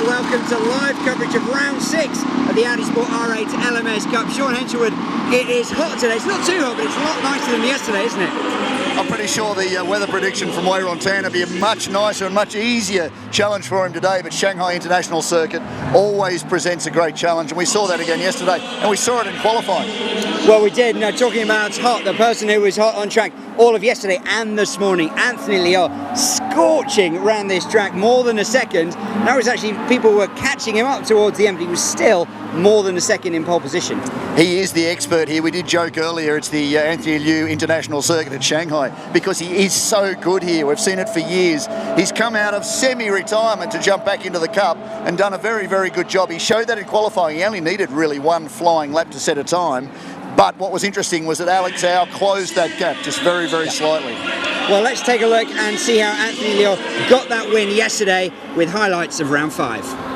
welcome to live coverage of round 6 of the Audi Sport R8 LMS Cup. Sean Henchwood, it is hot today. It's not too hot, but it's a lot nicer than yesterday, isn't it? I'm pretty sure the weather prediction from Wei-Ron-Tan will be a much nicer and much easier challenge for him today, but Shanghai International Circuit always presents a great challenge, and we saw that again yesterday, and we saw it in qualifying. Well, we did. Now, talking about hot, the person who was hot on track all of yesterday and this morning, Anthony Liaw, scorching around this track more than a second. That was actually, people were catching him up towards the end, but he was still more than a second in pole position. He is the expert here. We did joke earlier, it's the Anthony Liu International Circuit at Shanghai, because he is so good here. We've seen it for years. He's come out of semi-retirement to jump back into the Cup and done a very, very good job. He showed that in qualifying. He only needed really one flying lap to set a time. But what was interesting was that Alex Au closed that gap just very, very slightly. Well, let's take a look and see how Anthony Liaw got that win yesterday with highlights of round 5.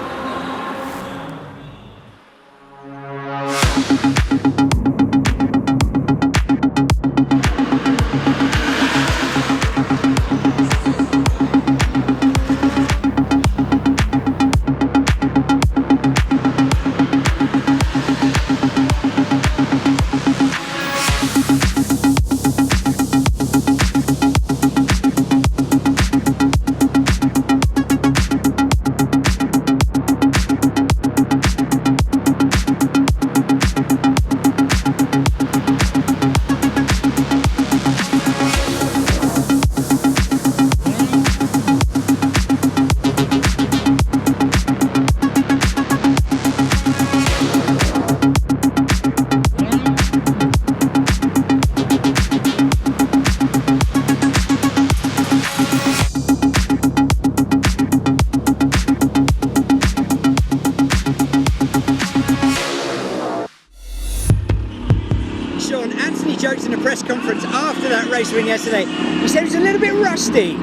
Sean, Anthony joked in a press conference after that race win yesterday. He said he was a little bit rusty.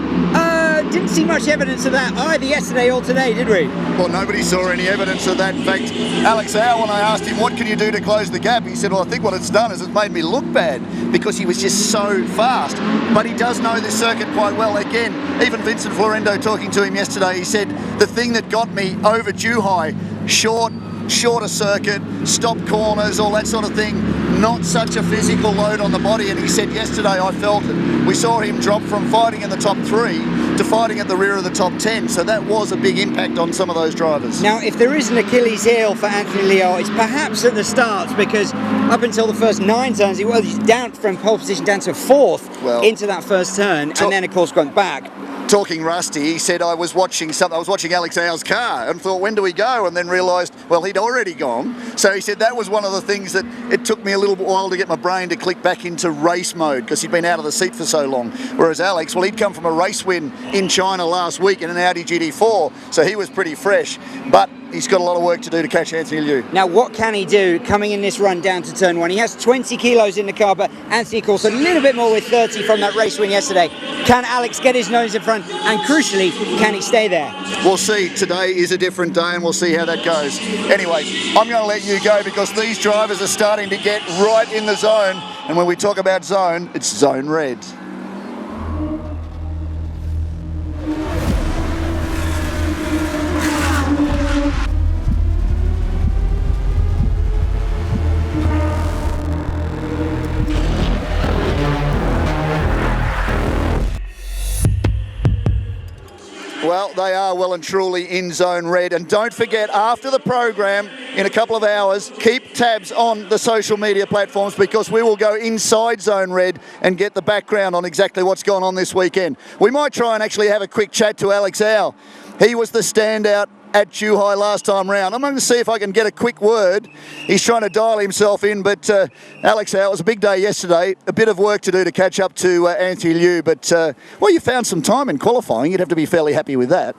Didn't see much evidence of that either yesterday or today, did we? Well, nobody saw any evidence of that. In fact, Alex Au, when I asked him, what can you do to close the gap? He said, well, I think what it's done is it's made me look bad because he was just so fast. But he does know this circuit quite well. Again, even Vincent Florendo talking to him yesterday, he said, the thing that got me over Zhuhai, shorter circuit, stop corners, all that sort of thing, not such a physical load on the body. And he said yesterday, I felt it. We saw him drop from fighting in the top 3 to fighting at the rear of the top 10, so that was a big impact on some of those drivers. Now, if there is an Achilles heel for Anthony Liaw, it's perhaps at the start, because up until the first 9 turns, he was down from pole position down to 4th into that first turn, and then of course went back. Talking rusty, he said, I was watching Alex Au's car and thought, when do we go? And then realised, well, he'd already gone. So he said that was one of the things that it took me a little while to get my brain to click back into race mode, because he'd been out of the seat for so long. Whereas Alex, well, he'd come from a race win in China last week in an Audi GT4, so he was pretty fresh. But he's got a lot of work to do to catch Anthony Liu. Now, what can he do coming in this run down to turn 1? He has 20 kilos in the car, but Anthony, of course, a little bit more with 30 from that race win yesterday. Can Alex get his nose in front? And crucially, can he stay there? We'll see. Today is a different day, and we'll see how that goes. Anyway, I'm going to let you go because these drivers are starting to get right in the zone. And when we talk about zone, it's zone red. Well, they are well and truly in zone red. And don't forget, after the program, in a couple of hours, keep tabs on the social media platforms, because we will go inside zone red and get the background on exactly what's gone on this weekend. We might try and actually have a quick chat to Alex Au. He was the standout at Zhuhai last time round. I'm going to see if I can get a quick word. He's trying to dial himself in, but Alex Au, it was a big day yesterday. A bit of work to do to catch up to Anthony Liu, but well, you found some time in qualifying. You'd have to be fairly happy with that.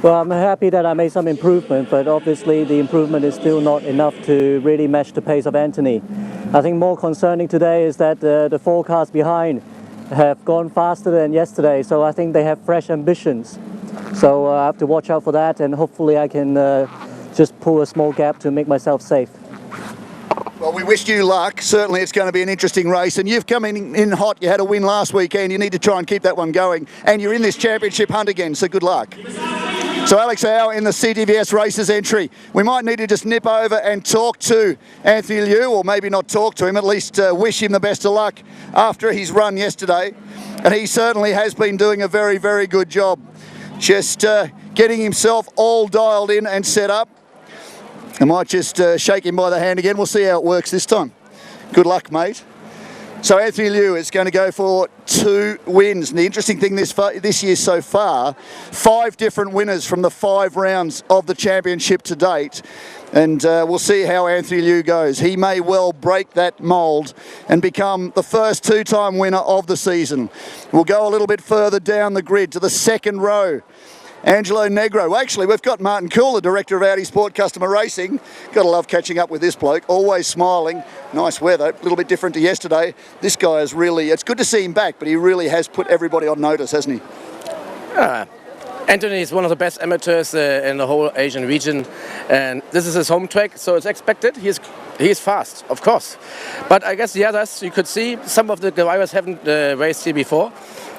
Well, I'm happy that I made some improvement, but obviously the improvement is still not enough to really match the pace of Anthony. I think more concerning today is that the 4 cars behind have gone faster than yesterday, so I think they have fresh ambitions. So I have to watch out for that, and hopefully I can just pull a small gap to make myself safe. Well, we wish you luck. Certainly it's going to be an interesting race, and you've come in hot. You had a win last weekend. You need to try and keep that one going, and you're in this championship hunt again, so good luck. So Alex Howe in the CTVS Races entry. We might need to just nip over and talk to Anthony Liu, or maybe not talk to him, at least wish him the best of luck after his run yesterday. And he certainly has been doing a very, very good job. Just getting himself all dialed in and set up. I might just shake him by the hand again. We'll see how it works this time. Good luck, mate. So Anthony Liu is going to go for 2 wins. And the interesting thing this year so far, 5 different winners from the 5 rounds of the championship to date. And we'll see how Anthony Liu goes. He may well break that mould and become the first 2-time winner of the season. We'll go a little bit further down the grid to the second row. Angelo Negro. Well, actually, we've got Martin Cool, the director of Audi Sport Customer Racing. Got to love catching up with this bloke. Always smiling. Nice weather. A little bit different to yesterday. This guy is really, it's good to see him back, but he really has put everybody on notice, hasn't he? Anthony is one of the best amateurs in the whole Asian region, and this is his home track, so it's expected. He's fast, of course. But I guess the others, you could see, some of the drivers haven't raced here before.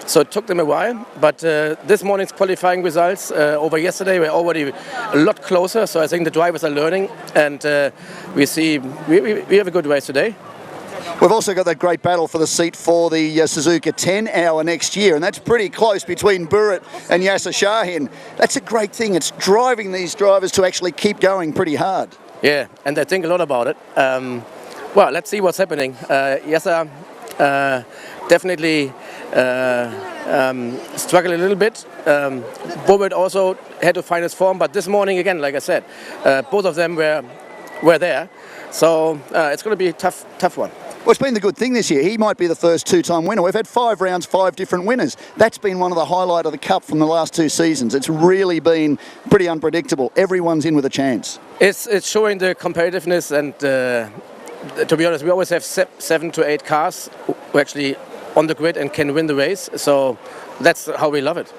So it took them a while, but this morning's qualifying results over yesterday were already a lot closer. So I think the drivers are learning, and we have a good race today. We've also got that great battle for the seat for the Suzuka 10 Hour next year, and that's pretty close between Burrit and Yasser Shahin. That's a great thing. It's driving these drivers to actually keep going pretty hard. Yeah, and they think a lot about it. Well, let's see what's happening. Yasser definitely struggled a little bit. Burrit also had to find his form, but this morning again, like I said, both of them were there. So it's going to be a tough one. Well, it's been the good thing this year. He might be the first 2-time winner. We've had 5 rounds, 5 different winners. That's been one of the highlight of the Cup from the last 2 seasons. It's really been pretty unpredictable. Everyone's in with a chance. It's showing the competitiveness, and to be honest, we always have 7 to 8 cars who actually on the grid and can win the race. So that's how we love it.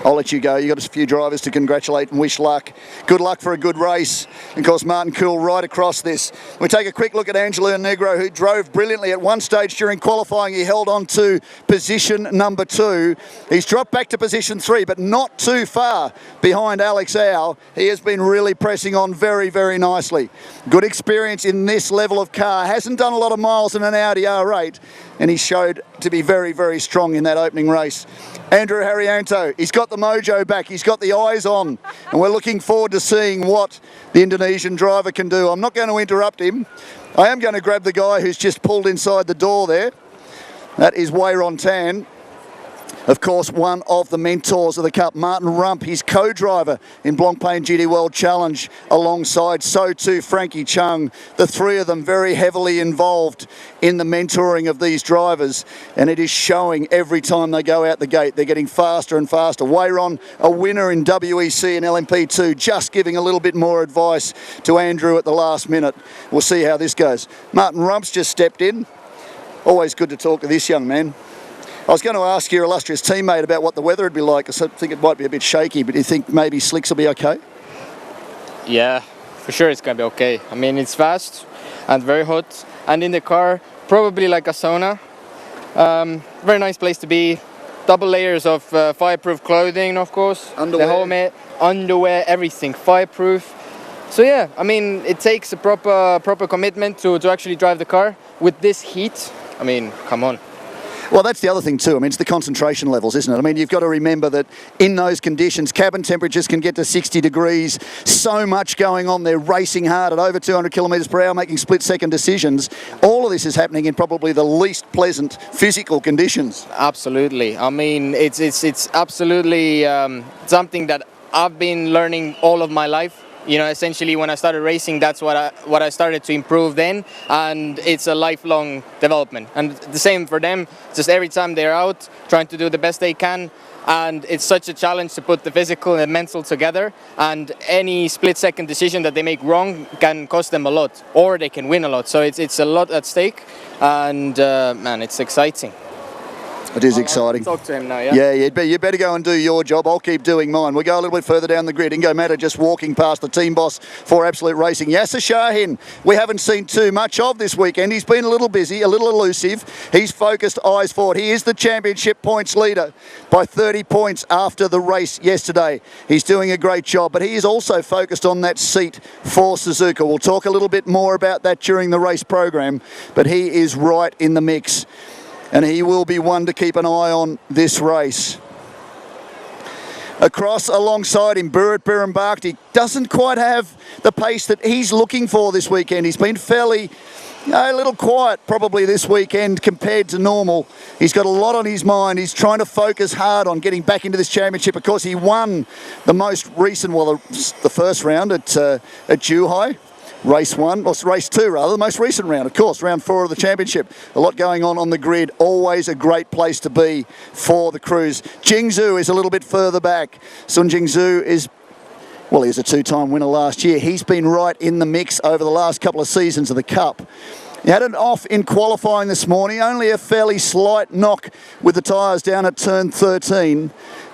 I'll let you go. You've got a few drivers to congratulate and wish luck. Good luck for a good race. And of course, Martin Cool right across this. We take a quick look at Angelo Negro, who drove brilliantly at one stage during qualifying. He held on to position number 2. He's dropped back to position 3, but not too far behind Alex Howe. He has been really pressing on very, very nicely. Good experience in this level of car. Hasn't done a lot of miles in an Audi R8, and he showed to be very, very strong in that opening race. Andrew Haryanto, he's got the mojo back, he's got the eyes on, and we're looking forward to seeing what the Indonesian driver can do. I'm not going to interrupt him. I am going to grab the guy who's just pulled inside the door there. That is Wayron Tan. Of course, one of the mentors of the Cup, Martin Rump, his co-driver in Blancpain GT World Challenge alongside, so too Frankie Chung. The 3 of them very heavily involved in the mentoring of these drivers, and it is showing every time they go out the gate. They're getting faster and faster. Wayron, a winner in WEC and LMP2, just giving a little bit more advice to Andrew at the last minute. We'll see how this goes. Martin Rump's just stepped in. Always good to talk to this young man. I was going to ask your illustrious teammate about what the weather would be like. I think it might be a bit shaky, but do you think maybe slicks will be okay? Yeah, for sure it's going to be okay. I mean, it's fast and very hot, and in the car, probably like a sauna. Very nice place to be. Double layers of fireproof clothing, of course. Underwear. The helmet, underwear, everything, fireproof. So yeah, I mean, it takes a proper commitment to actually drive the car with this heat. I mean, come on. Well, that's the other thing too. I mean, it's the concentration levels, isn't it? I mean, you've got to remember that in those conditions, cabin temperatures can get to 60 degrees. So much going on. They're racing hard at over 200 kilometres per hour, making split-second decisions. All of this is happening in probably the least pleasant physical conditions. Absolutely. I mean, it's absolutely something that I've been learning all of my life. You know, essentially when I started racing, that's what I started to improve then, and it's a lifelong development. And the same for them, just every time they're out, trying to do the best they can, and it's such a challenge to put the physical and the mental together, and any split-second decision that they make wrong can cost them a lot, or they can win a lot. So it's a lot at stake, and man, it's exciting. It is I'll exciting. talk to him now, yeah? Yeah, you better go and do your job. I'll keep doing mine. We go a little bit further down the grid. Ingo Matter just walking past the team boss for Absolute Racing. Yasser Shahin, we haven't seen too much of this weekend. He's been a little busy, a little elusive. He's focused eyes forward. He is the championship points leader by 30 points after the race yesterday. He's doing a great job, but he is also focused on that seat for Suzuka. We'll talk a little bit more about that during the race program, but he is right in the mix. And he will be one to keep an eye on this race. Across alongside him, Burrit Birrenbach doesn't quite have the pace that he's looking for this weekend. He's been fairly, a little quiet probably this weekend compared to normal. He's got a lot on his mind. He's trying to focus hard on getting back into this championship. Of course, he won the most recent, well, the first round at Zhuhai. Race 1, or race 2 rather, the most recent round, of course, round 4 of the championship. A lot going on the grid. Always a great place to be for the crews. Jingzhou is a little bit further back. Sun Jingzhou is, well, he was a 2-time winner last year. He's been right in the mix over the last couple of seasons of the Cup. He had it off in qualifying this morning, only a fairly slight knock with the tyres down at turn 13,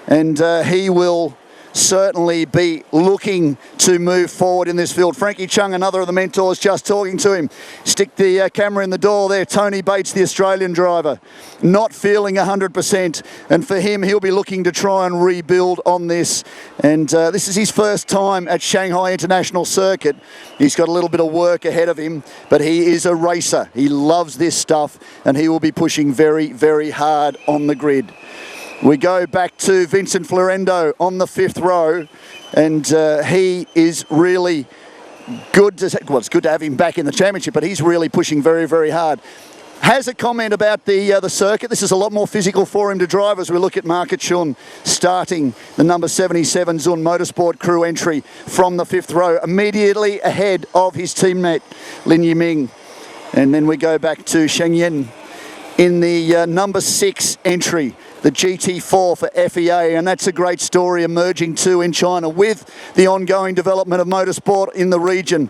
and he will certainly be looking to move forward in this field. Frankie Chung, another of the mentors, just talking to him. Stick the camera in the door there. Tony Bates, the Australian driver, not feeling 100%, and for him, he'll be looking to try and rebuild on this. And this is his first time at Shanghai International Circuit. He's got a little bit of work ahead of him, but he is a racer. He loves this stuff, and he will be pushing very, very hard on the grid. We go back to Vincent Florendo on the 5th row, and he is really good. Well, it's good to have him back in the championship, but he's really pushing very, very hard. Has a comment about the circuit. This is a lot more physical for him to drive as we look at Market Chun starting the number 77 Zun Motorsport crew entry from the 5th row, immediately ahead of his teammate Lin Yiming. And then we go back to Sheng Yin in the number 6 entry, the GT4 for FEA, and that's a great story emerging too in China with the ongoing development of motorsport in the region.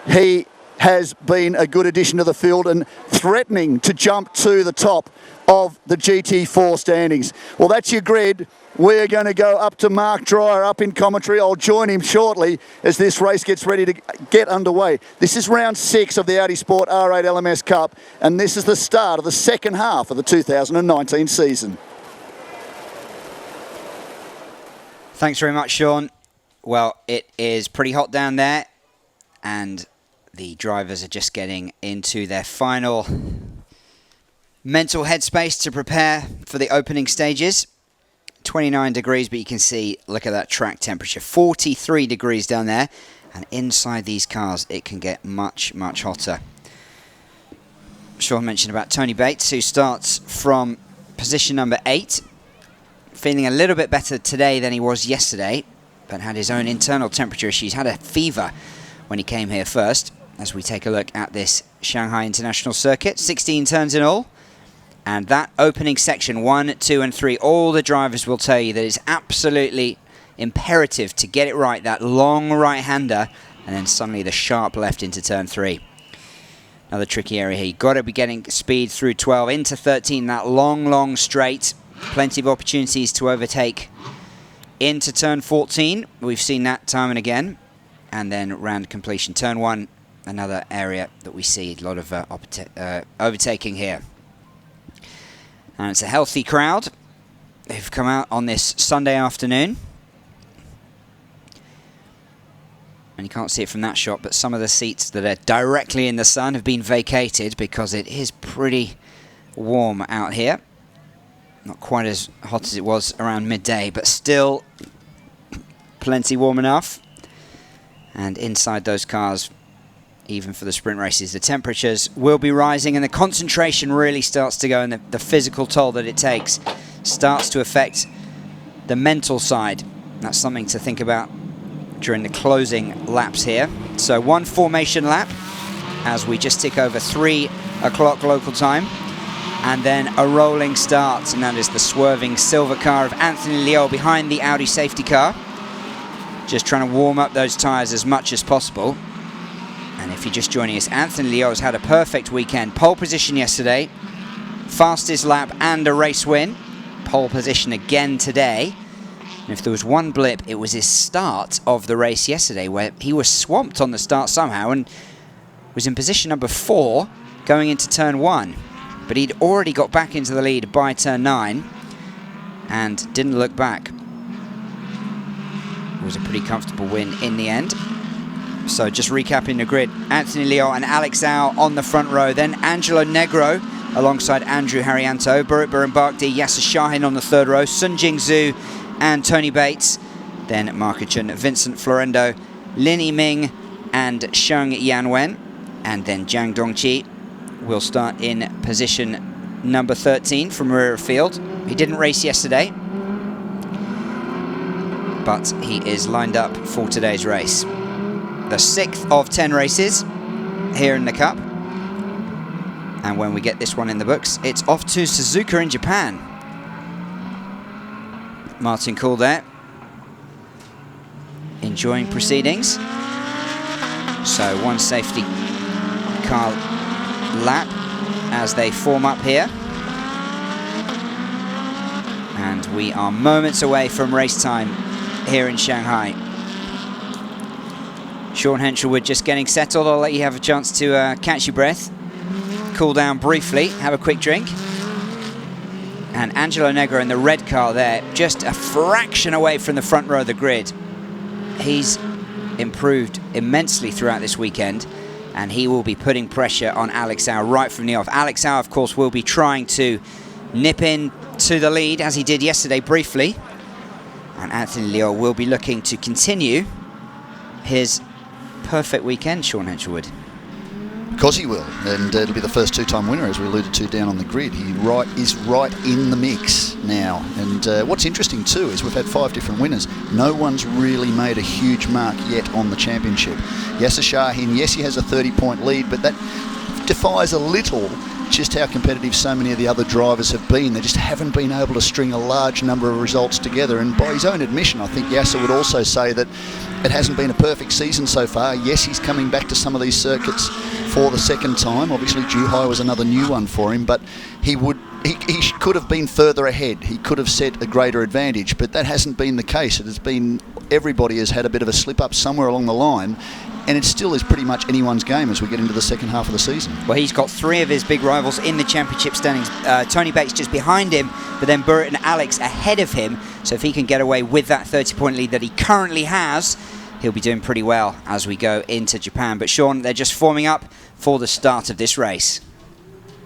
He has been a good addition to the field and threatening to jump to the top of the GT4 standings. Well, that's your grid. We're going to go up to Mark Dreyer up in commentary. I'll join him shortly as this race gets ready to get underway. This is round 6 of the Audi Sport R8 LMS Cup, and this is the start of the second half of the 2019 season. Thanks very much, Sean. Well, it is pretty hot down there, and the drivers are just getting into their final mental headspace to prepare for the opening stages. 29 degrees, but you can see, look at that track temperature, 43 degrees down there, and inside these cars it can get much, much hotter. Sean mentioned about Tony Bates, who starts from position number 8, feeling a little bit better today than he was yesterday, but had his own internal temperature issues, had a fever when he came here first. As we take a look at this Shanghai International Circuit, 16 turns in all. And that opening section, 1, 2 and 3, all the drivers will tell you that it's absolutely imperative to get it right, that long right-hander, and then suddenly the sharp left into turn 3. Another tricky area here. You've got to be getting speed through 12 into 13, that long, long straight. Plenty of opportunities to overtake into turn 14. We've seen that time and again. And then round completion. Turn 1, another area that we see a lot of overtaking here. And it's a healthy crowd. They've come out on this Sunday afternoon. And you can't see it from that shot, but some of the seats that are directly in the sun have been vacated because it is pretty warm out here. Not quite as hot as it was around midday, but still plenty warm enough. And inside those cars, even for the sprint races, the temperatures will be rising and the concentration really starts to go, and the physical toll that it takes starts to affect the mental side. That's something to think about during the closing laps here. So 1 formation lap as we just tick over 3 o'clock local time, and then a rolling start, and that is the swerving silver car of Anthony Liu behind the Audi safety car, just trying to warm up those tyres as much as possible. And if you're just joining us, Anthony Liu has had a perfect weekend. Pole position yesterday, fastest lap and a race win. Pole position again today. And if there was one blip, it was his start of the race yesterday, where he was swamped on the start somehow and was in position number 4 going into turn 1. But he'd already got back into the lead by turn 9 and didn't look back. It was a pretty comfortable win in the end. So just recapping the grid, Anthony Liao and Alex Au on the front row, then Angelo Negro alongside Andrew Haryanto, Burrit Birunbakdi, Yasser Shahin on the third row, Sun Jing Zhu and Tony Bates, then Marco Chun, Vincent Florendo, Lin Yiming and Sheng Yanwen, and then Jiang Dongqi will start in position number 13 from rear of field. He didn't race yesterday, but he is lined up for today's race. The 6th of 10 races here in the Cup. And when we get this one in the books, it's off to Suzuka in Japan. Martin Kuhl there, enjoying proceedings. So one safety car lap as they form up here. And we are moments away from race time here in Shanghai. Sean Henshelwood just getting settled. I'll let you have a chance to catch your breath, cool down briefly, have a quick drink. And Angelo Negro in the red car there, just a fraction away from the front row of the grid. He's improved immensely throughout this weekend, and he will be putting pressure on Alex Au right from the off. Alex Au, of course, will be trying to nip in to the lead, as he did yesterday briefly. And Anthony Liao will be looking to continue his perfect weekend, Sean Henshelwood. Of course he will, and it'll be the first two-time winner, as we alluded to down on the grid. He is right in the mix now. And what's interesting too is we've had 5 different winners. No one's really made a huge mark yet on the championship. Yasser Shahin, yes, he has a 30-point lead, but that defies a little just how competitive so many of the other drivers have been. They just haven't been able to string a large number of results together. And by his own admission, I think Yasser would also say that it hasn't been a perfect season so far. Yes, he's coming back to some of these circuits for the second time. Obviously, Zhuhai was another new one for him, but he could have been further ahead. He could have set a greater advantage, but that hasn't been the case. It has been, everybody has had a bit of a slip up somewhere along the line, and it still is pretty much anyone's game as we get into the second half of the season. Well, he's got 3 of his big rivals in the championship standings. Tony Bates just behind him, but then Burrit and Alex ahead of him. So if he can get away with that 30-point lead that he currently has, he'll be doing pretty well as we go into Japan. But Sean, they're just forming up for the start of this race.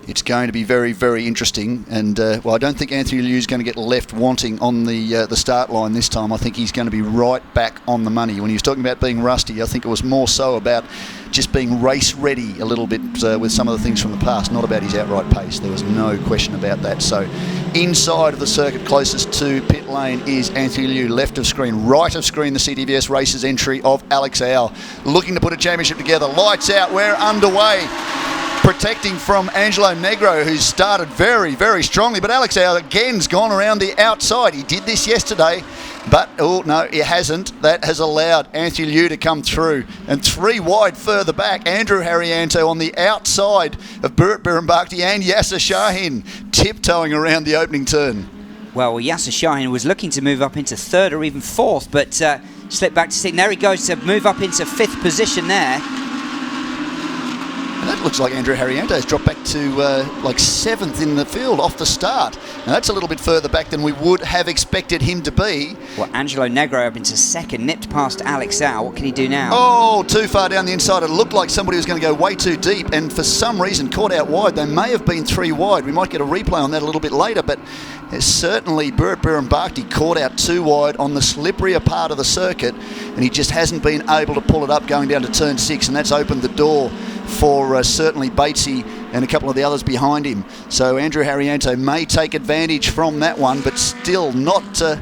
It's going to be very, very interesting. And, well, I don't think Anthony Liu's going to get left wanting on the start line this time. I think he's going to be right back on the money. When he was talking about being rusty, I think it was more so about just being race ready a little bit with some of the things from the past, not about his outright pace. There was no question about that. So inside of the circuit closest to pit lane is Anthony Liu. Left of screen, right of screen, the CTVS Races entry of Alex Au. Looking to put a championship together. Lights out, we're underway. Protecting from Angelo Negro, who's started very, very strongly. But Alex Au again's gone around the outside. He did this yesterday, but oh no, he hasn't. That has allowed Anthony Liu to come through. And 3 wide further back, Andrew Haryanto on the outside of Burrit Birunbakdi and Yasser Shahin, tiptoeing around the opening turn. Well, Yasser Shahin was looking to move up into 3rd or even 4th, but slipped back to 2nd. There he goes to move up into 5th position there. And that looks like Andrew Haryanto has dropped back to like 7th in the field off the start. Now that's a little bit further back than we would have expected him to be. Well, Angelo Negro up into 2nd, nipped past Alex Au. What can he do now? Oh, too far down the inside. It looked like somebody was going to go way too deep, and for some reason caught out wide. They may have been 3 wide. We might get a replay on that a little bit later, but certainly Burrit Birunbakdi caught out 2 wide on the slipperier part of the circuit, and he just hasn't been able to pull it up going down to turn 6, and that's opened the door for certainly Batesy and a couple of the others behind him. So Andrew Haryanto may take advantage from that one, but still not a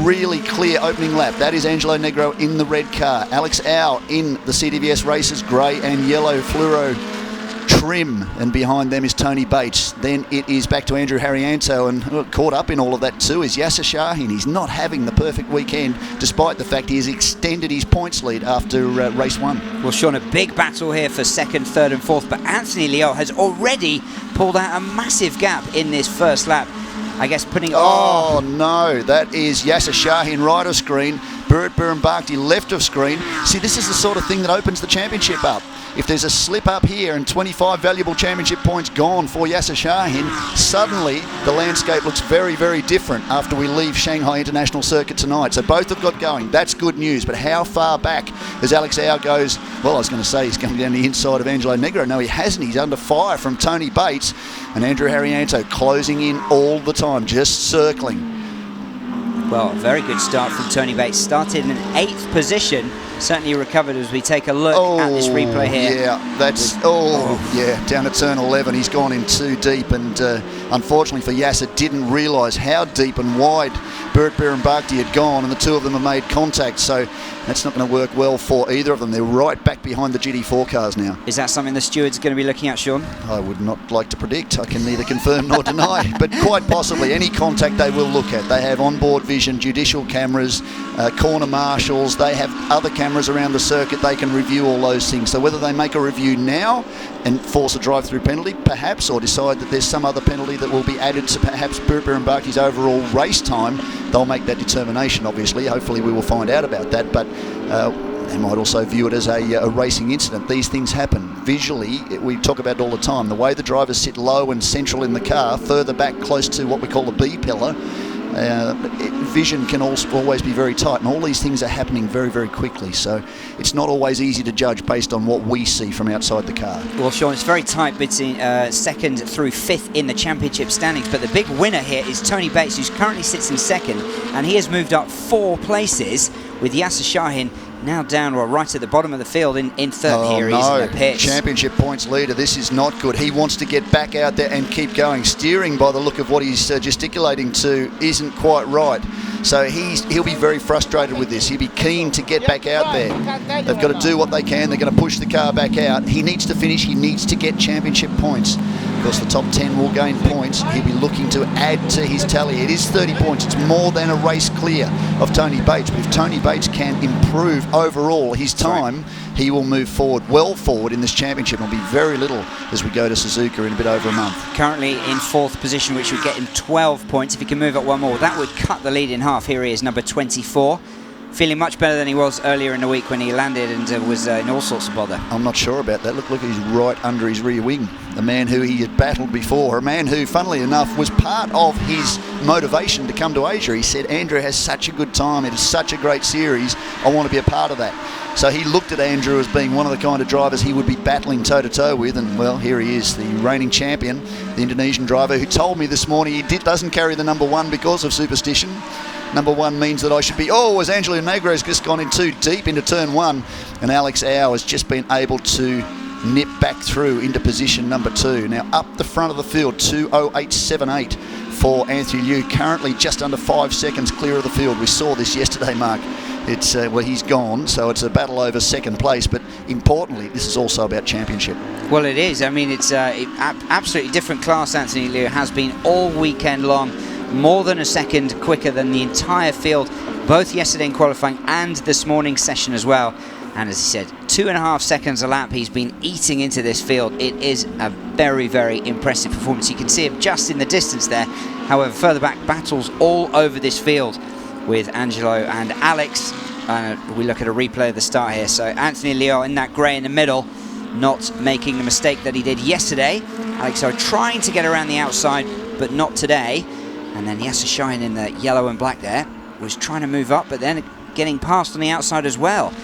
really clear opening lap. That is Angelo Negro in the red car. Alex Au in the CTVS Races grey and yellow fluoro trim, and behind them is Tony Bates. Then it is back to Andrew Harrianto, and caught up in all of that too is Yasser Shahin. He's not having the perfect weekend, despite the fact he has extended his points lead after race 1. Well, Sean, a big battle here for 2nd, 3rd and 4th, but Anthony Liao has already pulled out a massive gap in this first lap. I guess putting... Oh no, that is Yasser Shahin right of screen, Burrit Birnbachty left of screen. See, this is the sort of thing that opens the championship up. If there's a slip up here and 25 valuable championship points gone for Yasser Shahin, suddenly the landscape looks very, very different after we leave Shanghai International Circuit tonight. So both have got going. That's good news. But how far back as Alex Au goes? Well, I was going to say he's coming down the inside of Angelo Negro. No, he hasn't. He's under fire from Tony Bates. And Andrew Harrianto closing in all the time, just circling. Well, very good start from Tony Bates. Started in an 8th position. Certainly recovered as we take a look at this replay here. Yeah, that's... down at turn 11. He's gone in too deep, and unfortunately for Yasser, didn't realise how deep and wide Burrit Birnbachty had gone, and the two of them have made contact, so that's not going to work well for either of them. They're right back behind the GT4 cars now. Is that something the stewards are going to be looking at, Sean? I would not like to predict. I can neither confirm nor deny, but quite possibly any contact they will look at. They have onboard vision, judicial cameras, corner marshals. They have other cameras around the circuit. They can review all those things. So whether they make a review now and force a drive-through penalty, perhaps, or decide that there's some other penalty that will be added to perhaps Burrit Birnbachty's overall race time, they'll make that determination, obviously. Hopefully we will find out about that, but they might also view it as a racing incident. These things happen. Visually, we talk about it all the time. The way the drivers sit low and central in the car, further back close to what we call the B pillar, vision can always be very tight, and all these things are happening very, very quickly. So it's not always easy to judge based on what we see from outside the car. Well, Sean, it's very tight between 2nd through 5th in the championship standings, but the big winner here is Tony Bates, who currently sits in 2nd, and he has moved up 4 places, with Yasser Shahin now down right at the bottom of the field in 3rd. Here he is in the pits. Championship points leader. This is not good. He wants to get back out there and keep going. Steering, by the look of what he's gesticulating to, isn't quite right. So he'll be very frustrated with this. He'll be keen to get back out there. They've got to do what they can. They're going to push the car back out. He needs to finish. He needs to get championship points. Of course, the top 10 will gain points. He'll be looking to add to his tally. It is 30 points. It's more than a race clear of Tony Bates. But if Tony Bates can improve overall his time, he will move forward, well forward in this championship. It'll be very little as we go to Suzuka in a bit over a month. Currently in 4th position, which would get him 12 points. If he can move up one more, that would cut the lead in half. Here he is, number 24. Feeling much better than he was earlier in the week when he landed and was in all sorts of bother. I'm not sure about that. Look, he's right under his rear wing. The man who he had battled before, a man who, funnily enough, was part of his motivation to come to Asia. He said, Andrew has such a good time. It is such a great series. I want to be a part of that. So he looked at Andrew as being one of the kind of drivers he would be battling toe-to-toe with, and well, here he is, the reigning champion, the Indonesian driver, who told me this morning he doesn't carry the number 1 because of superstition. Number 1 means that I should be... Oh, as Angelo Negro's just gone in too deep into turn 1, and Alex Au has just been able to nip back through into position number 2. Now up the front of the field, 2:08.78 for Anthony Liu, currently just under 5 seconds clear of the field. We saw this yesterday, Mark. It's well, he's gone, so it's a battle over 2nd place, but importantly, this is also about championship. Well, it is. I mean, it's absolutely different class Anthony Liu has been all weekend long. More than a second quicker than the entire field, both yesterday in qualifying and this morning's session as well. And as he said, 2.5 seconds a lap, he's been eating into this field. It is a very, very impressive performance. You can see him just in the distance there. However, further back, battles all over this field with Angelo and Alex. We look at a replay of the start here. So Anthony Liu in that grey in the middle, not making the mistake that he did yesterday. Alex are trying to get around the outside, but not today. And then Yasser Shahin in the yellow and black there was trying to move up, but then getting past on the outside as well.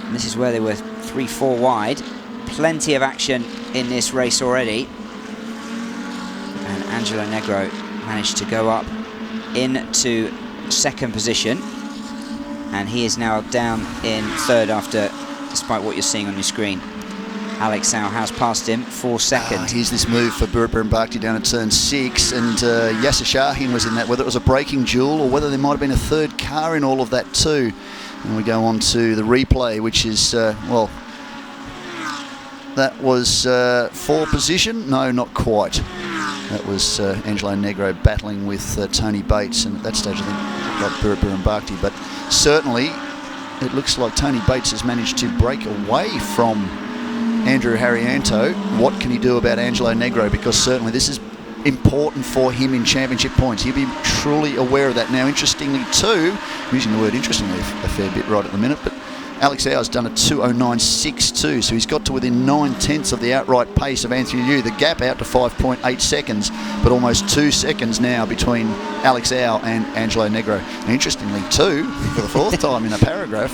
And this is where they were 3-4 wide. Plenty of action in this race already. And Angelo Negro managed to go up into 2nd position. And he is now down in 3rd despite what you're seeing on your screen. Alex Au has passed him for 2nd. Here's this move for Burrit Birnbachty down at turn 6, and Yasser Shahin was in that, whether it was a braking duel or whether there might have been a 3rd car in all of that too. And we go on to the replay, which is, well, That was for position. No, not quite. That was Angelo Negro battling with Tony Bates, and at that stage I think got Burrit Bharti. But certainly it looks like Tony Bates has managed to break away from Andrew Harrianto. What can he do about Angelo Negro? Because certainly this is important for him in championship points. He'll be truly aware of that. Now, interestingly too, I'm using the word interestingly a fair bit right at the minute, but Alex Au's done a 2:09.62, so he's got to within 9/10 of the outright pace of Anthony Liu. The gap out to 5.8 seconds, but almost 2 seconds now between Alex Au and Angelo Negro. And interestingly too, for the fourth time in a paragraph,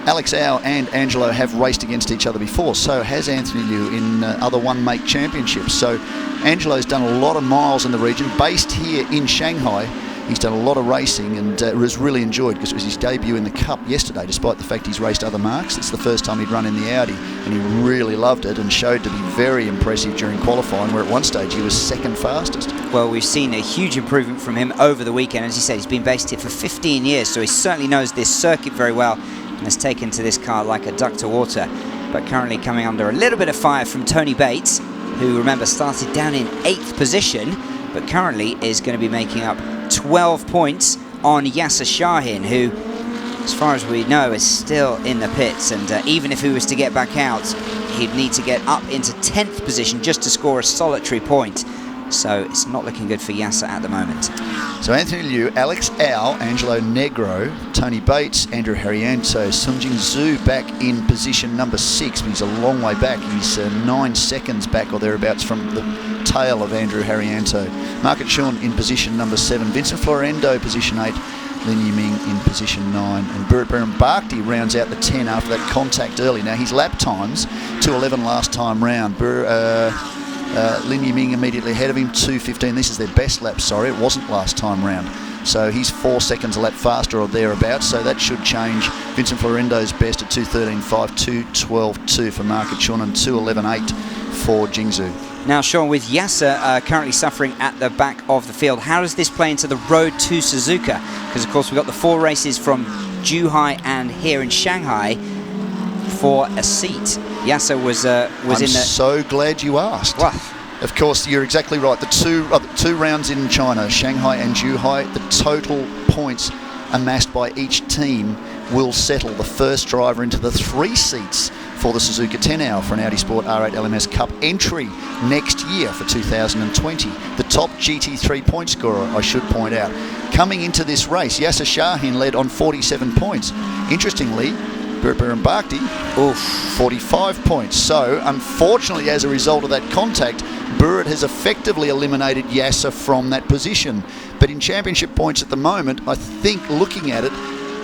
Alex Au and Angelo have raced against each other before, so has Anthony Liu in other one-make championships. So Angelo's done a lot of miles in the region, based here in Shanghai. He's done a lot of racing and was really enjoyed because it was his debut in the Cup yesterday, despite the fact he's raced other marks. It's the first time he'd run in the Audi, and he really loved it and showed to be very impressive during qualifying, where at one stage he was second fastest. Well, we've seen a huge improvement from him over the weekend. As you said, he's been based here for 15 years, so he certainly knows this circuit very well and has taken to this car like a duck to water. But currently coming under a little bit of fire from Tony Bates, who, remember, started down in 8th position, but currently is going to be making up 12 points on Yasser Shahin, who, as far as we know, is still in the pits. And even if he was to get back out, he'd need to get up into 10th position just to score a solitary point. So it's not looking good for Yasser at the moment. So Anthony Liu, Alex Au, Angelo Negro, Tony Bates, Andrew Harrianto, Sun Jing Zhu back in position number 6, but he's a long way back. He's 9 seconds back or thereabouts from the tail of Andrew Harrianto. Market Chun in position number 7, Vincent Florendo position 8, Lin Yiming in position 9, and Burrit Bharti rounds out the 10 after that contact early. Now his lap times, 2:11 last time round. Lin Yiming immediately ahead of him, 2:15. This is their best lap, sorry, it wasn't last time round. So he's 4 seconds a lap faster or thereabouts, so that should change. Vincent Florendo's best at 2:13.5, 2:12.2 for Market Chun and 2:11.8 for Jingzhou. Now, Sean, with Yasser currently suffering at the back of the field, how does this play into the road to Suzuka? Because, of course, we've got the 4 races from Zhuhai and here in Shanghai for a seat. Yasser was in the... I'm so glad you asked. Well, of course, you're exactly right. The two rounds in China, Shanghai and Zhuhai, the total points amassed by each team will settle the first driver into the 3 seats for the Suzuka 10 Hour for an Audi Sport R8 LMS Cup entry next year for 2020. The top GT3 point scorer, I should point out. Coming into this race, Yasser Shahin led on 47 points. Interestingly, Burrit Bharti, 45 points. So, unfortunately, as a result of that contact, Burrit has effectively eliminated Yasser from that position. But in championship points at the moment, I think, looking at it,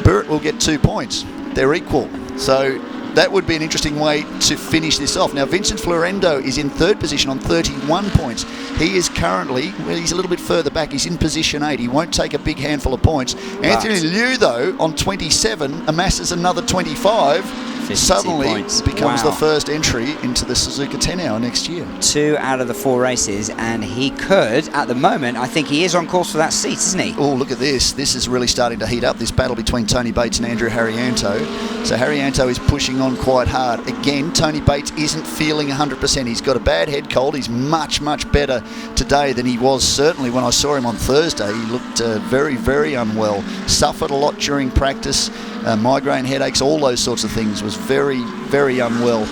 Burrit will get 2 points. They're equal. So that would be an interesting way to finish this off. Now, Vincent Florendo is in 3rd position on 31 points. He is currently, well, he's a little bit further back. He's in position 8. He won't take a big handful of points. Anthony Liu, though, on 27, amasses another 25. Suddenly becomes the first entry into the Suzuka 10 Hour next year. 2 out of the 4 races, and he could, at the moment, I think he is on course for that seat, isn't he? Oh, look at this. This is really starting to heat up, this battle between Tony Bates and Andrew Harrianto. So Harrianto is pushing on quite hard. Again, Tony Bates isn't feeling 100%. He's got a bad head cold. He's much, much better today than he was certainly when I saw him on Thursday. He looked very, very unwell. Suffered a lot during practice. Migraine headaches, all those sorts of things. Was very, very unwell.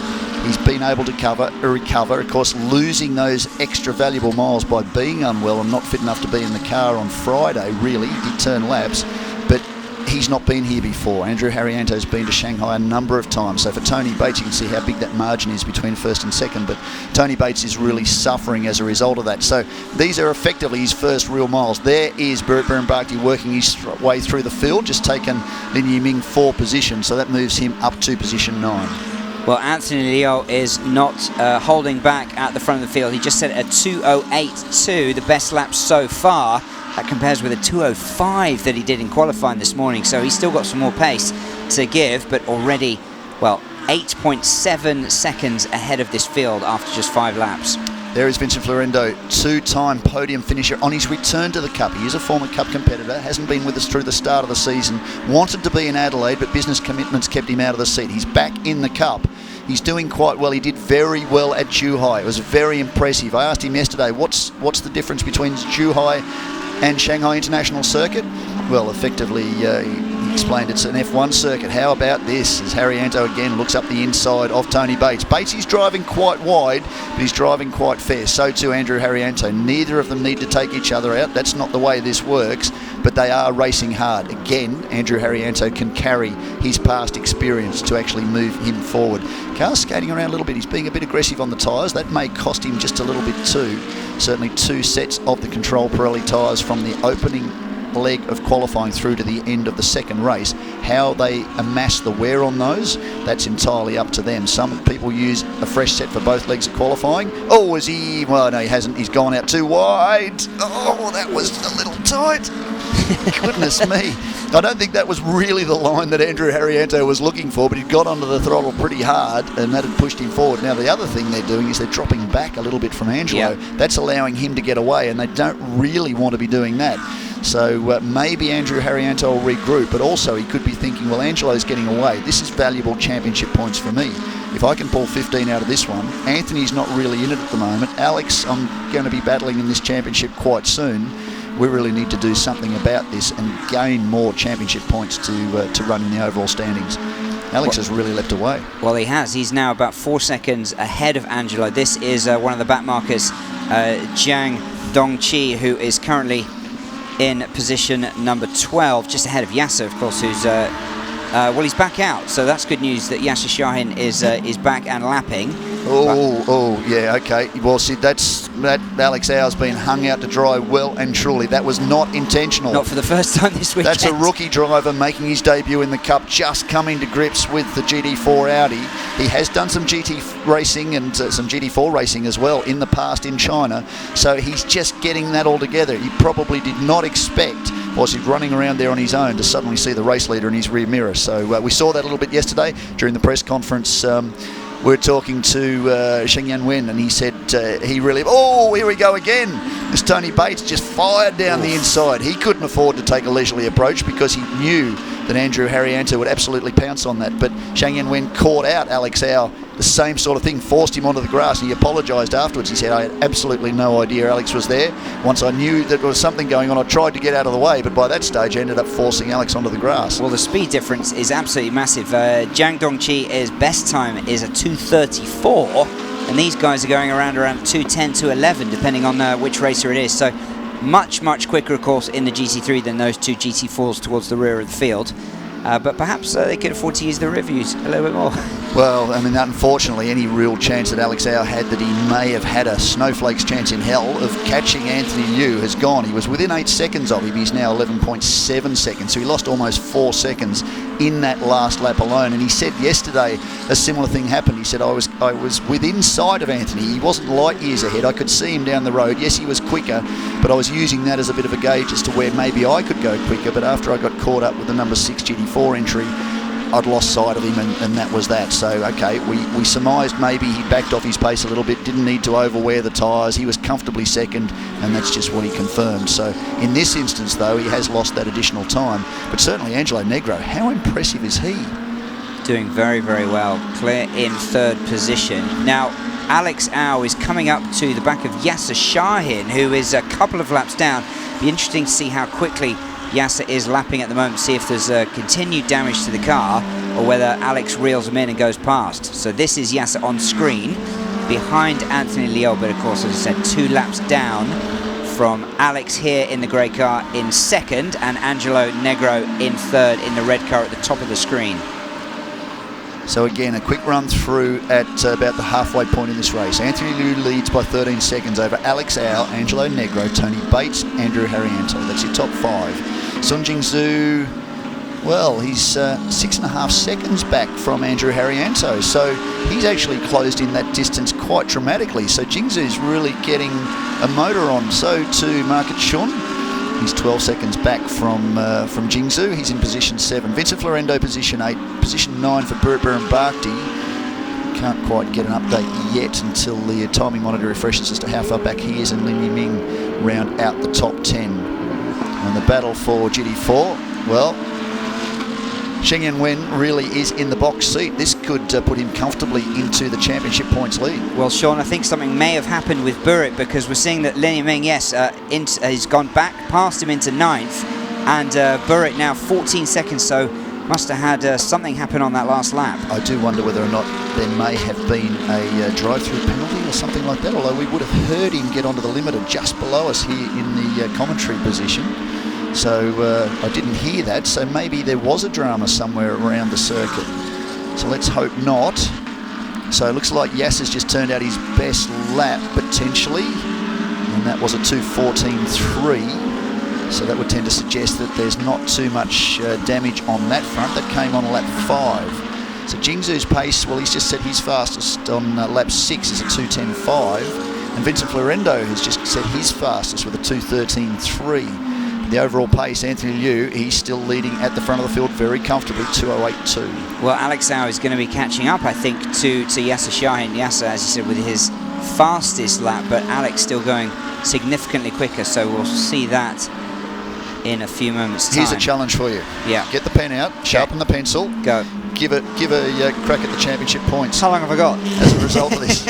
He's been able to recover. Of course, losing those extra valuable miles by being unwell and not fit enough to be in the car on Friday, really. He did turn laps, but he's not been here before. Andrew Harrianto's been to Shanghai a number of times. So for Tony Bates, you can see how big that margin is between 1st and 2nd. But Tony Bates is really suffering as a result of that. So these are effectively his first real miles. There is Burrit Bharti working his way through the field, just taken Lin Yiming 4 positions. So that moves him up to position 9. Well, Anthony Liu is not holding back at the front of the field. He just set a 2:08.2, the best lap so far. That compares with a 2:05 that he did in qualifying this morning. So he's still got some more pace to give, but already, well, 8.7 seconds ahead of this field after just 5 laps. There is Vincent Florendo, 2-time podium finisher on his return to the Cup. He is a former Cup competitor, hasn't been with us through the start of the season, wanted to be in Adelaide, but business commitments kept him out of the seat. He's back in the Cup. He's doing quite well. He did very well at Zhuhai. It was very impressive. I asked him yesterday, what's the difference between Zhuhai and Shanghai International Circuit? Well, effectively, he explained it's an F1 circuit. How about this? As Haryanto again looks up the inside of Tony Bates. Bates is driving quite wide, but he's driving quite fair. So too Andrew Haryanto. Neither of them need to take each other out. That's not the way this works, but they are racing hard. Again, Andrew Haryanto can carry his past experience to actually move him forward. Car's skating around a little bit. He's being a bit aggressive on the tyres. That may cost him just a little bit too. Certainly 2 sets of the Control Pirelli tyres from the opening leg of qualifying through to the end of the second race. How they amass the wear on those, that's entirely up to them. Some people use a fresh set for both legs of qualifying. Oh, is he? Well, no, he hasn't. He's gone out too wide. Oh, that was a little tight. Goodness me. I don't think that was really the line that Andrew Haryanto was looking for, but he'd got onto the throttle pretty hard and that had pushed him forward. Now, the other thing they're doing is they're dropping back a little bit from Angelo. Yeah. That's allowing him to get away, and they don't really want to be doing that. So maybe Andrew Haryanto will regroup, but also he could be thinking, well, Angelo's getting away. This is valuable championship points for me. If I can pull 15 out of this one, Anthony's not really in it at the moment. Alex, I'm going to be battling in this championship quite soon. We really need to do something about this and gain more championship points to run in the overall standings. Alex has really leapt away. Well, he has. He's now about 4 seconds ahead of Angelo. This is one of the back markers, Jiang Dongqi, who is currently in position number 12, just ahead of Yasser, of course, who's well, he's back out, so that's good news that Yasser Shahin is back and lapping. Yeah, okay. Well, see, that Alex Au's been hung out to dry well and truly. That was not intentional. Not for the first time this weekend. That's a rookie driver making his debut in the Cup, just coming to grips with the GT4 Audi. He has done some GT racing and some GT4 racing as well in the past in China, so he's just getting that all together. He probably did not expect, whilst he's running around there on his own, to suddenly see the race leader in his rear mirror. So we saw that a little bit yesterday during the press conference. We're talking to Sheng Yan Wen, and he said he really... Oh, here we go again. This Tony Bates just fired down the inside. He couldn't afford to take a leisurely approach because he knew that Andrew Haryanto would absolutely pounce on that. But Sheng Yan Wen caught out Alex Au. The same sort of thing, forced him onto the grass, and he apologised afterwards. He said, I had absolutely no idea Alex was there. Once I knew that there was something going on, I tried to get out of the way, but by that stage I ended up forcing Alex onto the grass. Well, the speed difference is absolutely massive. Jiang Dongqi's best time is a 2:34, and these guys are going around 2:10, 2:11, depending on which racer it is. So much, much quicker, of course, in the GT3 than those two GT4s towards the rear of the field. But perhaps they could afford to use the reviews a little bit more. Well, I mean, unfortunately, any real chance that Alex Au had that he may have had a snowflake's chance in hell of catching Anthony Liu has gone. He was within 8 seconds of him. He's now 11.7 seconds. So he lost almost 4 seconds in that last lap alone. And he said yesterday a similar thing happened. He said, I was within sight of Anthony. He wasn't light years ahead. I could see him down the road. Yes, he was quicker, but I was using that as a bit of a gauge as to where maybe I could go quicker. But after I got caught up with the number 6 GT4 entry, I'd lost sight of him, and that was that. So, okay, we surmised maybe he backed off his pace a little bit, didn't need to overwear the tyres. He was comfortably second, and that's just what he confirmed. So, in this instance, though, he has lost that additional time. But certainly, Angelo Negro, how impressive is he? Doing very, very well. Clear in third position. Now, Alex Au is coming up to the back of Yasser Shahin, who is a couple of laps down. Be interesting to see how quickly Yasser is lapping at the moment, see if there's continued damage to the car or whether Alex reels him in and goes past. So this is Yasser on screen behind Anthony Liu, but of course, as I said, 2 laps down from Alex here in the grey car in second and Angelo Negro in third in the red car at the top of the screen. So again, a quick run through at about the halfway point in this race. Anthony Liu leads by 13 seconds over Alex Au, Angelo Negro, Tony Bates, Andrew Haryanto. That's your top 5. Sun Jingzhu, well, he's 6.5 seconds back from Andrew Haryanto. So he's actually closed in that distance quite dramatically. So Jingzhu's really getting a motor on. So too Market Chun. He's 12 seconds back from Jingzhu. He's in position 7. Vincent Florendo, position 8. Position 9 for Biran Bhakti. Can't quite get an update yet until the timing monitor refreshes as to how far back he is, and Lin Yiming round out the top 10. And the battle for GT4, well, Sheng Wen really is in the box seat. This could put him comfortably into the championship points lead. Well, Sean, I think something may have happened with Burritt, because we're seeing that Lin Yiming, has gone back past him into 9th, and Burritt now 14 seconds, so must have had something happen on that last lap. I do wonder whether or not there may have been a drive-through penalty or something like that, although we would have heard him get onto the limiter just below us here in the commentary position. So I didn't hear that, so maybe there was a drama somewhere around the circuit. So let's hope not. So it looks like Yasser's just turned out his best lap, potentially, and that was a 2:14.3. So that would tend to suggest that there's not too much damage on that front. That came on lap 5. So Jingzhu's pace, well, he's just set his fastest on lap 6 is a 2:10.5. And Vincent Florendo has just set his fastest with a 2:13.3. The overall pace, Anthony Liu, he's still leading at the front of the field very comfortably, 2:08.2. Well, Alex Au is going to be catching up, I think, to Yasser Shahin. Yasser, as you said, with his fastest lap, but Alex still going significantly quicker, so we'll see that in a few moments' time. Here's a challenge for you. Yeah. Get the pen out, sharpen the pencil. Go. Give a crack at the championship points. How long have I got? As a result of this.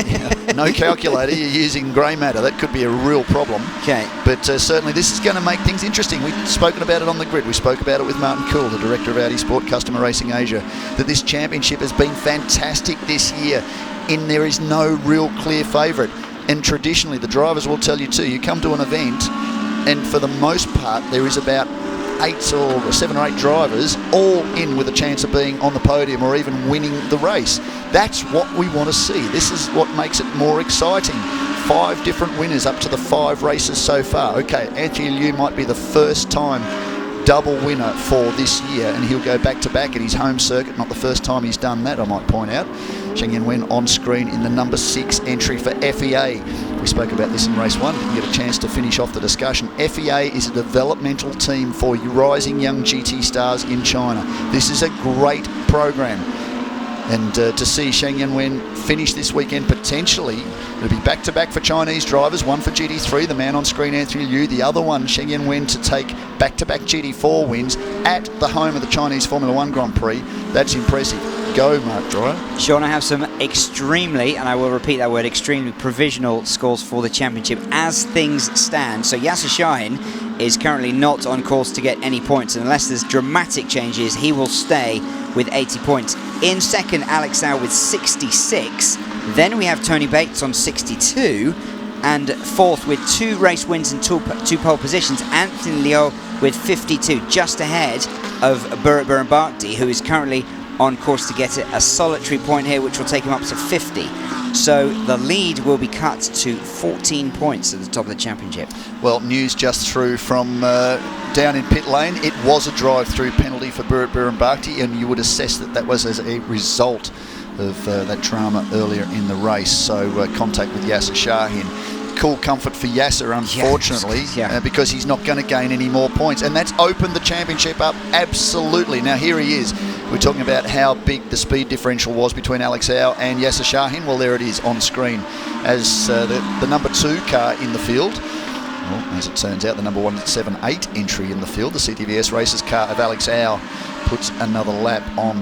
No calculator, you're using grey matter. That could be a real problem. Okay. But certainly this is going to make things interesting. We've spoken about it on the grid. We spoke about it with Martin Kuhl, the director of Audi Sport Customer Racing Asia, that this championship has been fantastic this year, in there is no real clear favourite. And traditionally, the drivers will tell you too, you come to an event, and for the most part, there is about 7 or 8 drivers all in with a chance of being on the podium or even winning the race. That's what we want to see. This is what makes it more exciting. 5 different winners up to the 5 races so far. Okay, Anthony Liu might be the first time double winner for this year, and he'll go back-to-back at his home circuit. Not the first time he's done that, I might point out. Sheng Wen on screen in the number 6 entry for FEA. We spoke about this in race 1, didn't get a chance to finish off the discussion. FEA is a developmental team for rising young GT stars in China. This is a great program. And to see Sheng Wen finish this weekend, potentially, it'll be back-to-back for Chinese drivers, one for GT3, the man on screen, Anthony Liu, the other one, Sheng Wen, to take back-to-back GT4 wins at the home of the Chinese Formula 1 Grand Prix. That's impressive. Go, Mark Dreyer. Sean, I have some extremely, and I will repeat that word, extremely provisional scores for the championship as things stand. So Yasser Shahin is currently not on course to get any points, and unless there's dramatic changes, he will stay with 80 points. In second, Alex Au with 66. Then we have Tony Bates on 62. And fourth, with 2 race wins and 2 pole positions, Anthony Liu with 52, just ahead of Burritt Bakhti, who is currently on course to get a solitary point here, which will take him up to 50. So the lead will be cut to 14 points at the top of the championship. Well, news just through from down in pit lane. It was a drive-through penalty for Burritt Bakhti, and you would assess that that was as a result of that drama earlier in the race. So contact with Yasser Shahin. Cool comfort for Yasser, unfortunately, because he's not going to gain any more points. And that's opened the championship up, absolutely. Now, here he is. We're talking about how big the speed differential was between Alex Au and Yasser Shahin. Well, there it is on screen as the number 2 car in the field. Well, as it turns out, the number 178 entry in the field, the CTVS Racers car of Alex Au, puts another lap on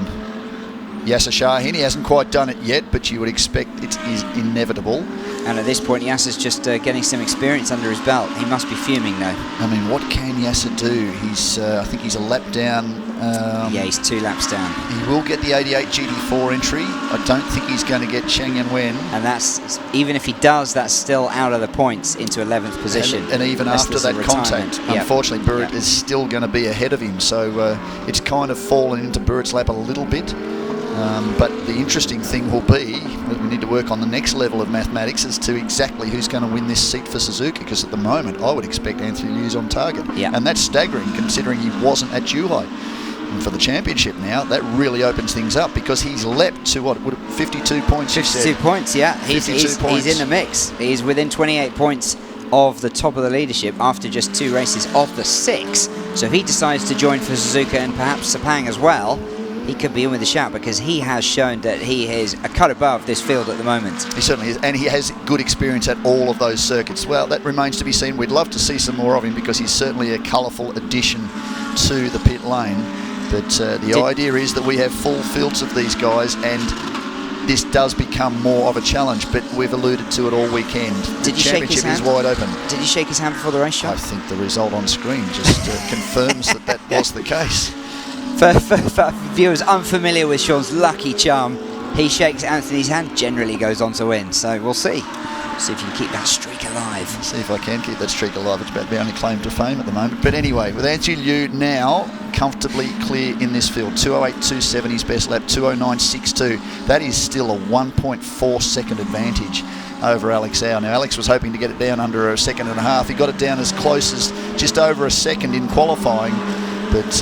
Yasser Shahin. He hasn't quite done it yet, but you would expect it is inevitable. And at this point, Yasser's just getting some experience under his belt. He must be fuming, though. I mean, what can Yasser do? He's, I think he's a lap down. Yeah, he's 2 laps down. He will get the 88 GT4 entry. I don't think he's going to get Sheng Wen. And that's, even if he does, that's still out of the points into 11th position. And even after that contact, unfortunately, Burritt is still going to be ahead of him. So it's kind of fallen into Burritt's lap a little bit. But the interesting thing will be, we need to work on the next level of mathematics as to exactly who's going to win this seat for Suzuka, because at the moment I would expect Anthony Liu's on target. And that's staggering considering he wasn't at Zhuhai. And for the championship now, that really opens things up, because he's leapt to, what, 52 points? 52 points, yeah. He's in the mix. He's within 28 points of the top of the leadership after just 2 races of the 6. So if he decides to join for Suzuka and perhaps Sepang as well, he could be in with a shout, because he has shown that he is a cut above this field at the moment. He certainly is, and he has good experience at all of those circuits. Well, that remains to be seen. We'd love to see some more of him, because he's certainly a colourful addition to the pit lane. But the idea is that we have full fields of these guys, and this does become more of a challenge, but we've alluded to it all weekend. Did the you shake his championship is hand? wide open. Did you shake his hand before the race, Sean? I think the result on screen just confirms that was the case. For viewers unfamiliar with Sean's lucky charm, he shakes Anthony's hand, generally goes on to win. So we'll see. See if you can keep that streak alive. See if I can keep that streak alive. It's about the only claim to fame at the moment. But anyway, with Andrew Liu now comfortably clear in this field. 2:08.27 his best lap, 2:09.62. That is still a 1.4 second advantage over Alex Au. Now, Alex was hoping to get it down under a second and a half. He got it down as close as just over a second in qualifying. But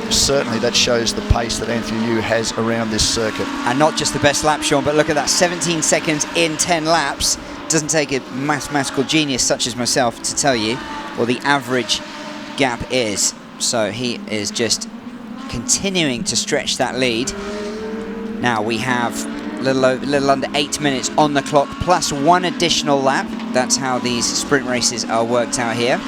certainly that shows the pace that Anthony Liu has around this circuit. And not just the best lap, Sean, but look at that, 17 seconds in 10 laps. Doesn't take a mathematical genius such as myself to tell you what the average gap is. So he is just continuing to stretch that lead. Now we have a little under 8 minutes on the clock, plus one additional lap. That's how these sprint races are worked out here.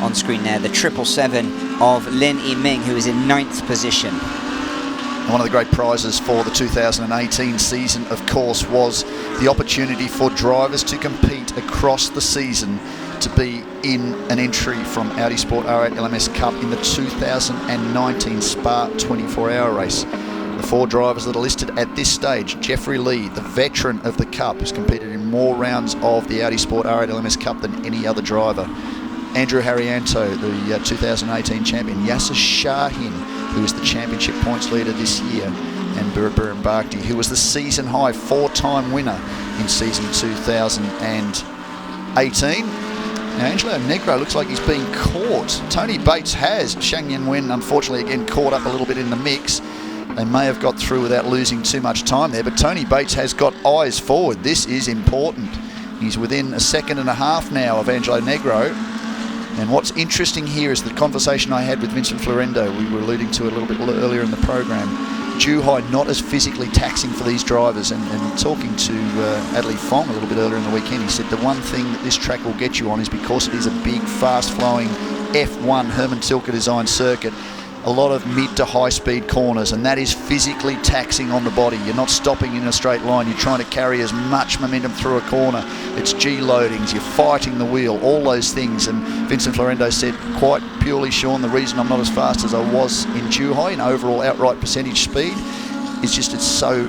On screen there, the 777 of Lin Yiming, who is in 9th position. And one of the great prizes for the 2018 season, of course, was the opportunity for drivers to compete across the season to be in an entry from Audi Sport R8 LMS Cup in the 2019 Spa 24-hour race. The 4 drivers that are listed at this stage: Jeffrey Lee, the veteran of the Cup, who's competed in more rounds of the Audi Sport R8 LMS Cup than any other driver. Andrew Haryanto, the 2018 champion. Yasser Shahin, who is the championship points leader this year. And Burhan Bakhti, who was the season high 4-time winner in season 2018. Now, Angelo Negro looks like he's being caught. Tony Bates has. Shang Yan Wen, unfortunately, again caught up a little bit in the mix. They may have got through without losing too much time there, but Tony Bates has got eyes forward. This is important. He's within a second and a half now of Angelo Negro. And what's interesting here is the conversation I had with Vincent Florendo. We were alluding to it a little bit earlier in the program. Zhuhai not as physically taxing for these drivers, and talking to Adley Fong a little bit earlier in the weekend, he said the one thing that this track will get you on is because it is a big, fast-flowing F1 Hermann Tilke designed circuit. A lot of mid to high speed corners, and that is physically taxing on the body. You're not stopping in a straight line, you're trying to carry as much momentum through a corner. It's G-loadings, you're fighting the wheel, all those things. And Vincent Florendo said, quite purely, Sean, the reason I'm not as fast as I was in Zhuhai in overall outright percentage speed is just it's so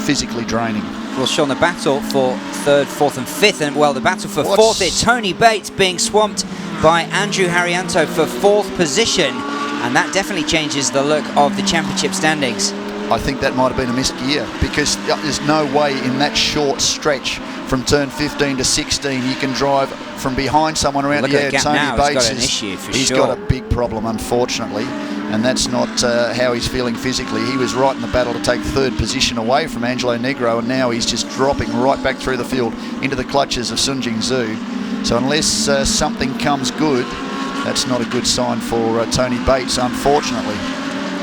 physically draining. Well, Sean, the battle for 3rd, 4th and 5th, and well, the battle for 4th is Tony Bates being swamped by Andrew Haryanto for 4th position. And that definitely changes the look of the championship standings. I think that might have been a missed gear, because there's no way in that short stretch from turn 15 to 16 you can drive from behind someone around. Yeah, Tony Bates he's got a big problem, unfortunately, and that's not how he's feeling physically. He was right in the battle to take 3rd position away from Angelo Negro, and now he's just dropping right back through the field into the clutches of Sun Jing Zhu. So unless something comes good, that's not a good sign for Tony Bates, unfortunately.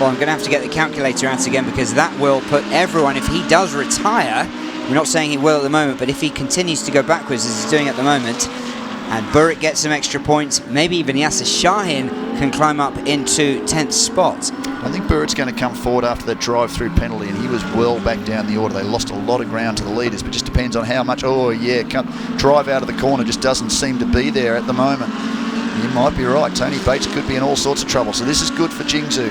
Well, I'm going to have to get the calculator out again, because that will put everyone, if he does retire, we're not saying he will at the moment, but if he continues to go backwards as he's doing at the moment, and Burritt gets some extra points, maybe even Yasser Shahin can climb up into 10th spot. I think Burritt's going to come forward after that drive-through penalty, and he was well back down the order. They lost a lot of ground to the leaders, but just depends on how much. Drive out of the corner just doesn't seem to be there at the moment. You might be right. Tony Bates could be in all sorts of trouble. So this is good for Jingzhou.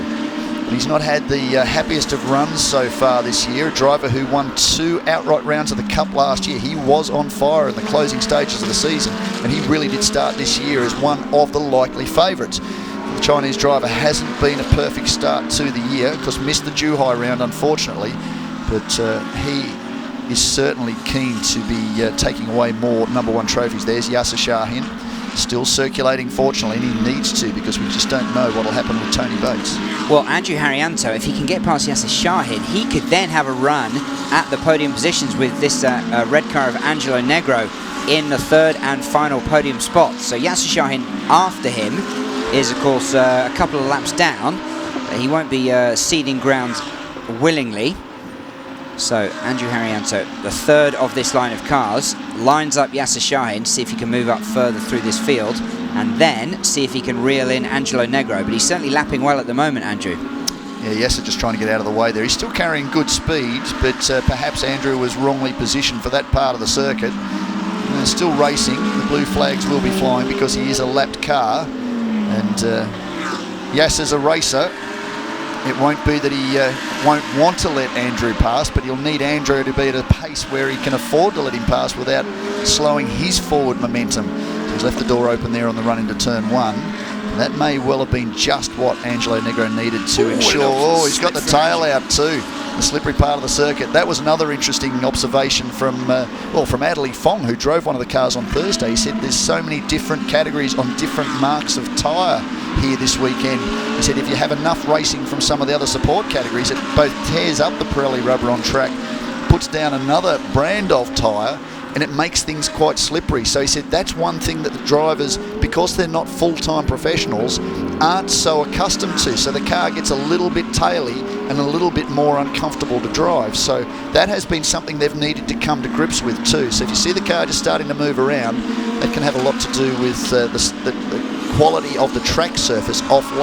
He's not had the happiest of runs so far this year. A driver who won 2 outright rounds of the Cup last year. He was on fire in the closing stages of the season, and he really did start this year as one of the likely favourites. The Chinese driver hasn't been a perfect start to the year, because missed the Zhuhai round, unfortunately. But he is certainly keen to be taking away more #1 trophies. There's Yasser Shahin. Still circulating, fortunately, and he needs to, because we just don't know what will happen with Tony Bates. Well, Andrew Haryanto, if he can get past Yasser Shahin, he could then have a run at the podium positions with this red car of Angelo Negro in the 3rd and final podium spot. So Yasser Shahin after him is, of course, a couple of laps down. He won't be ceding ground willingly. So Andrew Haryanto, the 3rd of this line of cars, lines up Yasser Shahin to see if he can move up further through this field, and then see if he can reel in Angelo Negro. But he's certainly lapping well at the moment, Andrew. Yeah, Yasser just trying to get out of the way there. He's still carrying good speed, but perhaps Andrew was wrongly positioned for that part of the circuit. Still racing. The blue flags will be flying because he is a lapped car. And Yasser's a racer. It won't be that he won't want to let Andrew pass, but he'll need Andrew to be at a pace where he can afford to let him pass without slowing his forward momentum. So he's left the door open there on the run into turn 1. That may well have been just what Angelo Negro needed to ensure. Oh, he's got the tail out too, the slippery part of the circuit. That was another interesting observation from Adley Fong, who drove one of the cars on Thursday. He said there's so many different categories on different marks of tyre here this weekend. He said if you have enough racing from some of the other support categories, it both tears up the Pirelli rubber on track, puts down another brand of tyre, and it makes things quite slippery. So he said that's one thing that the drivers, because they're not full-time professionals, aren't so accustomed to. So the car gets a little bit taily and a little bit more uncomfortable to drive. So that has been something they've needed to come to grips with too. So if you see the car just starting to move around, that can have a lot to do with the quality of the track surface off